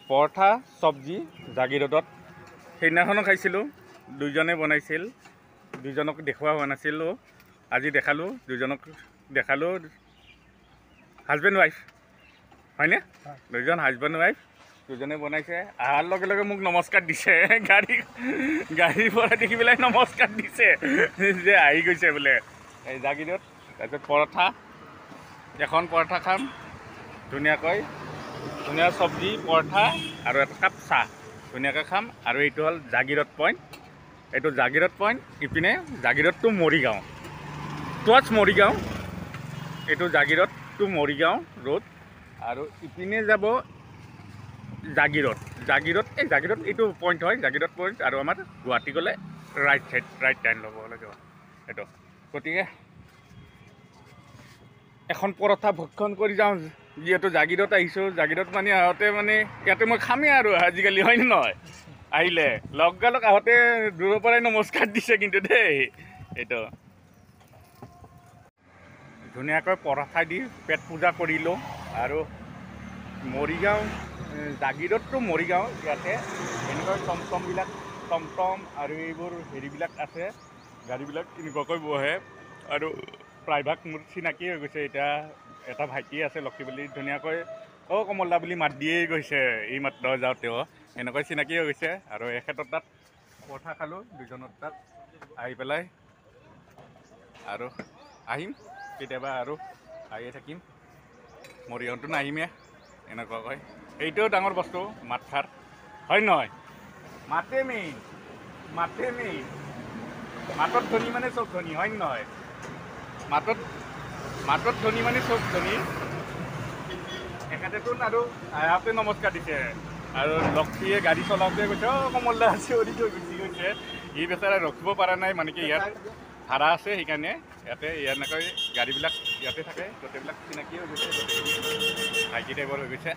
পৰঠা চব্জি জাগিৰোডত সেইদিনাখনো খাইছিলোঁ। দুইজনে বনাইছিল, দুইজনক দেখুওৱা হোৱা নাছিলোঁ। আজি দেখালোঁ, দুইজনক দেখালোঁ। হাজবেণ্ড ৱাইফ হয়নে? দুইজন হাজবেণ্ড ৱাইফ দুজনে বনাইছে। অহাৰ লগে লগে মোক নমস্কাৰ দিছে, গাড়ীৰ পৰা দেখি পেলাই নমস্কাৰ দিছে যে আহি গৈছে বোলে এই জাগিৰোড। তাৰপিছত পৰঠা, এখন পৰঠা খাম ধুনীয়াকৈ, ধুনীয়া চব্জি পৰঠা আৰু এটা কাপ চাহ ধুনীয়াকৈ খাম। আৰু এইটো হ'ল জাগিৰোড পইণ্ট, এইটো জাগিৰোড পইণ্ট। ইপিনে জাগিৰোড টু মৰিগাঁও, টুৱাৰ্ডছ মৰিগাঁও। এইটো জাগিৰোড টু মৰিগাঁও ৰোড। আৰু ইপিনে যাব জাগিৰোড, এই জাগিৰোড এইটো পইণ্ট হয়, জাগিৰোড পইণ্ট। আৰু আমাৰ গুৱাহাটী গ'লে ৰাইট টাৰ্ণ ল'ব লাগিব এইটো। গতিকে এখন পৰঠা ভক্ষণ কৰি যাওঁ, যিহেতু জাগিৰোড আহিছোঁ। জাগিৰোড মানে আহোঁতে মানে ইয়াতে মই খামেই আৰু আজিকালি, হয় নে নহয়? আহিলে লগালগ আহোঁতে দূৰৰ পৰাই নমস্কাৰ দিছে কিন্তু দেই। এইটো ধুনীয়াকৈ পৰঠা দি পেট পূজা কৰিলোঁ। আৰু মৰিগাঁও, জাগিৰোড টু মৰিগাঁও, ইয়াতে এনেকৈ টমটম আৰু এইবোৰ হেৰিবিলাক আছে, গাড়ীবিলাক এনেকুৱাকৈ বহে। আৰু প্ৰায়ভাগ মোৰ চিনাকি হৈ গৈছে। এতিয়া এটা ভাইটি আছে লক্ষীপল্লীত, ধুনীয়াকৈ কমল দা বুলি মাত দিয়েই গৈছে এই মাত্ৰ যাওঁতেও, এনেকৈ চিনাকি হৈ গৈছে। আৰু এখেতৰ তাত পৰঠা খালোঁ, দুজনৰ তাত আহি পেলাই। আৰু আহিম কেতিয়াবা, আৰু আহিয়ে থাকিম। মৰিগাঁওতো নাহিমে এনেকুৱাকৈ। এইটোও ডাঙৰ বস্তু, মাতষাৰ, হয় নহয়? মাতে মেইন, মাতত ধনী মানে চব ধনী, হয় নহয়? মাতত ধনী মানে চব ধনী। এখেতেতো আৰু আহোঁতে নমস্কাৰ দিছে। আৰু লক্ষীয়ে গাড়ী চলাওঁতে কৈছে কমল দা চিঞৰি থৈ গুচি গৈছে। ই বেচাৰা ৰখিব পৰা নাই, মানে কি ইয়াত ভাড়া আছে সেইকাৰণে ইয়াতে এনেকৈ গাড়ীবিলাক ইয়াতে থাকে, গোটেইবিলাক চিনাকি হৈ গৈছে, ভাইটি টাইপৰ হৈ গৈছে।